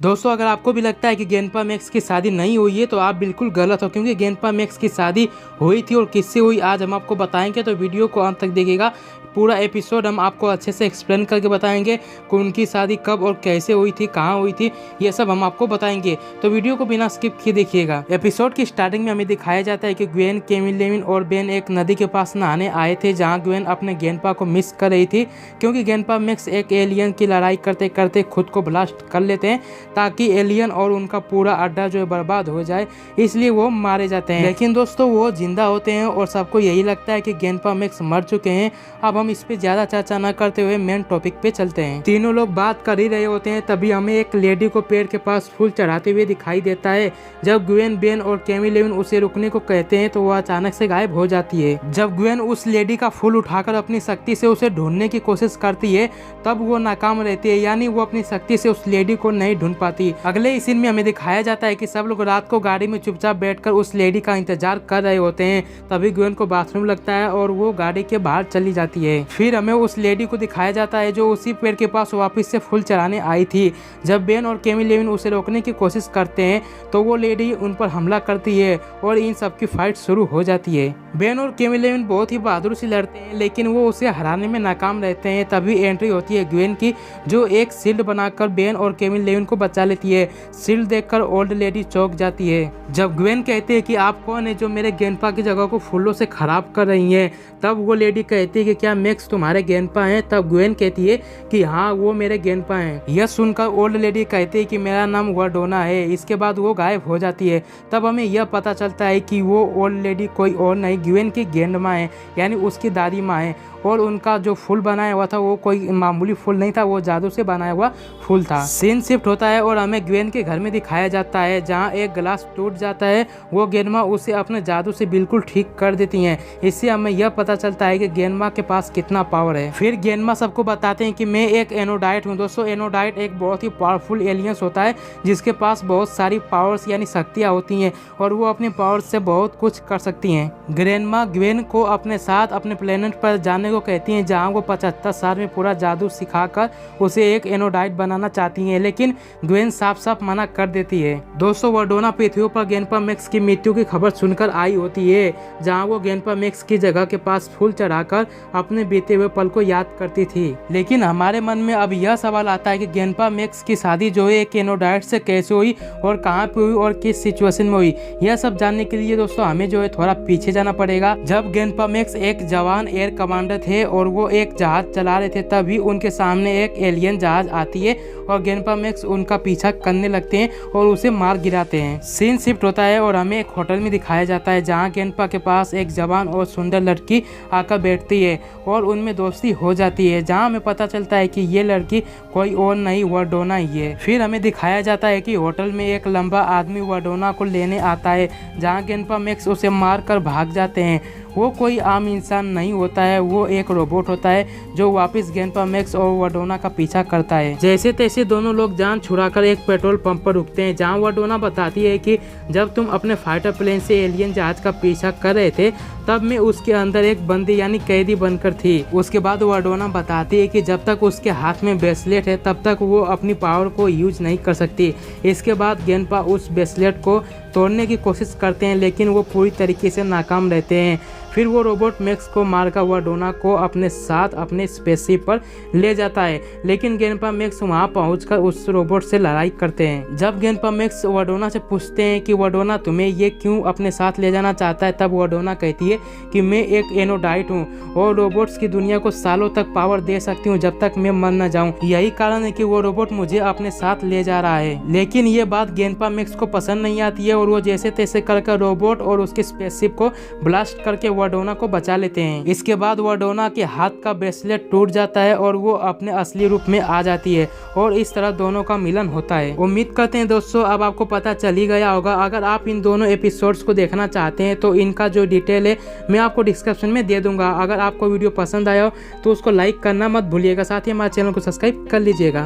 दोस्तों अगर आपको भी लगता है कि गेनपा मैक्स की शादी नहीं हुई है तो आप बिल्कुल गलत हो, क्योंकि गेनपा मैक्स की शादी हुई थी और किससे हुई आज हम आपको बताएंगे। तो वीडियो को अंत तक देखिएगा, पूरा एपिसोड हम आपको अच्छे से एक्सप्लेन करके बताएंगे कि उनकी शादी कब और कैसे हुई थी, कहाँ हुई थी, ये सब हम आपको बताएंगे। तो वीडियो को बिना स्किप किए देखिएगा। एपिसोड की स्टार्टिंग में हमें दिखाया जाता है कि ग्वेन, केमिलेविन और बेन एक नदी के पास नहाने आए थे, जहाँ ग्वेन अपने गेनपा को मिस कर रही थी, क्योंकि गेनपा मैक्स एक एलियन की लड़ाई करते करते खुद को ब्लास्ट कर लेते हैं ताकि एलियन और उनका पूरा अड्डा जो है बर्बाद हो जाए, इसलिए वो मारे जाते हैं। लेकिन दोस्तों वो जिंदा होते हैं और सबको यही लगता है कि गेनपा मैक्स मर चुके हैं। अब हम इस पे ज्यादा चर्चा न करते हुए मेन टॉपिक पे चलते हैं। तीनों लोग बात कर ही रहे होते हैं, तभी हमें एक लेडी को पेड़ के पास फूल चढ़ाते हुए दिखाई देता है। जब ग्वेन, बेन और केमिलेविन उसे रुकने को कहते हैं तो वह अचानक से गायब हो जाती है। जब ग्वेन उस लेडी का फूल उठाकर अपनी शक्ति से उसे ढूंढने की कोशिश करती है तब वो नाकाम रहती है, यानी वो अपनी शक्ति से उस लेडी को नहीं ढूंढ पाती। अगले सीन में हमें दिखाया जाता है कि सब लोग रात को गाड़ी में चुपचाप बैठकर उस लेडी का इंतजार कर रहे होते हैं। तभी ग्वेन को बाथरूम लगता है और वो गाड़ी के बाहर चली जाती है। फिर हमें उस लेडी को दिखाया जाता है जो उसी पेड़ के पास वापस से फूल चढ़ाने आई थी। जब बेन और केमिलेविन उसे रोकने की कोशिश करते हैं तो वो लेडी उन पर हमला करती है और इन सब की फाइट शुरू हो जाती है। बेन और केमिलेविन बहुत ही बहादुर से लड़ते हैं, लेकिन वो उसे हराने में नाकाम रहते हैं। तभी एंट्री होती है ग्वेन की, जो एक शील्ड बनाकर बेन और केमिलेविन को बचा लेती है। शील्ड देखकर ओल्ड लेडी चौंक जाती है। जब ग्वेन कहते हैं कि आप कौन है जो मेरे गेनपा की जगह को फूलों से खराब कर रही हैं, तब वो लेडी कहती है कि क्या मैक्स तुम्हारे गेनपा हैं? तब ग्वेन कहती है कि हाँ वो मेरे गेनपा हैं। यह सुनकर ओल्ड लेडी कहती है कि मेरा नाम वर्डोना है। इसके बाद वो गायब हो जाती है। तब हमें यह पता चलता है कि वो ओल्ड लेडी कोई और नहीं, ग्वेन की गेंडमाँ है, यानी उसकी दादी माँ है। और उनका जो फूल बनाया हुआ था वो कोई मामूली फूल नहीं था, वो जादू से बनाया हुआ फूल था। सीन शिफ्ट होता है और हमें ग्वेन के घर में दिखाया जाता है, जहाँ एक गिलास टूट जाता है। वो गेनमा उसे अपने जादू से बिल्कुल ठीक कर देती हैं। इससे हमें यह पता चलता है कि गेनमा के पास कितना पावर है। फिर गेनमा सबको बताते हैं कि मैं एक एनोडाइट हूँ। दोस्तों एनोडाइट एक बहुत ही पावरफुल एलियंस होता है, जिसके पास बहुत सारी पावर्स यानी शक्तियाँ होती हैं और वो अपने पावर्स से बहुत कुछ कर सकती हैं। गेनमा ग्वेन को अपने साथ अपने प्लेनेट पर जाने को कहती हैं, जहां वो 75 साल में पूरा जादू सिखाकर उसे एक एनोडाइट बनाना चाहती हैं, लेकिन ग्वेन साफ साफ मना कर देती है। दोस्तों वर्डोना पृथ्वी पर गेनपा मैक्स की मृत्यु की खबर सुनकर आई होती है, जहां वो गेनपा मैक्स की जगह के पास फूल चढ़ाकर अपने बीते हुए पल को याद करती थी। लेकिन हमारे मन में अब यह सवाल आता है कि गेनपा मैक्स की शादी जो है एक एनोडाइट से कैसे हुई और कहाँ पे हुई और किस सिचुएशन में हुई। यह सब जानने के लिए दोस्तों हमें जो है थोड़ा पीछे जाना पड़ेगा। जब गेनपा मैक्स एक जवान एयर कमांडर थे और वो एक जहाज चला रहे थे, तभी उनके सामने एक एलियन जहाज आती है और गेनपा मैक्स उनका पीछा करने लगते हैं और उसे मार गिराते हैं। सीन शिफ्ट होता है और हमें एक होटल में दिखाया जाता है, जहां गेनपा के पास एक जवान और सुंदर लड़की आकर बैठती है और उनमें दोस्ती हो जाती है, जहां हमें पता चलता है कि ये लड़की कोई और नहीं वर्डोना ही है। फिर हमें दिखाया जाता है कि होटल में एक लंबा आदमी वर्डोना को लेने आता है, जहाँ गेनपा मैक्स उसे मार कर भाग जाते हैं। वो कोई आम इंसान नहीं होता है, वो एक रोबोट होता है जो वापस गेनपा मैक्स और वर्डोना का पीछा करता है। जैसे तैसे दोनों लोग जान छुड़ाकर एक पेट्रोल पंप पर रुकते हैं, जहां वर्डोना बताती है कि जब तुम अपने फाइटर प्लेन से एलियन जहाज का पीछा कर रहे थे तब मैं उसके अंदर एक बंदी यानी कैदी बनकर थी। उसके बाद वर्डोना बताती है कि जब तक उसके हाथ में ब्रेसलेट है तब तक वो अपनी पावर को यूज नहीं कर सकती। इसके बाद गेनपा उस ब्रेसलेट को तोड़ने की कोशिश करते हैं, लेकिन वो पूरी तरीके से नाकाम रहते हैं। फिर वो रोबोट मैक्स को मारकर वर्डोना को अपने साथ अपने स्पेसशिप पर ले जाता है, लेकिन गेनपा मैक्स वहां पहुंचकर उस रोबोट से लड़ाई करते हैं। जब गेनपा मैक्स वर्डोना से पूछते हैं कि वर्डोना तुम्हें ये क्यों अपने साथ ले जाना चाहता है, तब वर्डोना कहती है कि मैं एक एनोडाइट हूँ और रोबोट्स की दुनिया को सालों तक पावर दे सकती हूँ जब तक मैं मर न जाऊँ। यही कारण है कि वो रोबोट मुझे अपने साथ ले जा रहा है। लेकिन ये बात गेनपा मैक्स को पसंद नहीं आती है और वो जैसे तैसे करके रोबोट और उसके स्पेसशिप को ब्लास्ट करके वर्डोना को बचा लेते हैं। इसके बाद वर्डोना के हाथ का ब्रेसलेट टूट जाता है और वो अपने असली रूप में आ जाती है और इस तरह दोनों का मिलन होता है। उम्मीद करते हैं दोस्तों अब आपको पता चल ही गया होगा। अगर आप इन दोनों एपिसोड्स को देखना चाहते हैं तो इनका जो डिटेल है मैं आपको डिस्क्रिप्शन में दे दूंगा। अगर आपको वीडियो पसंद आया हो तो उसको लाइक करना मत भूलिएगा, साथ ही हमारे चैनल को सब्सक्राइब कर लीजिएगा।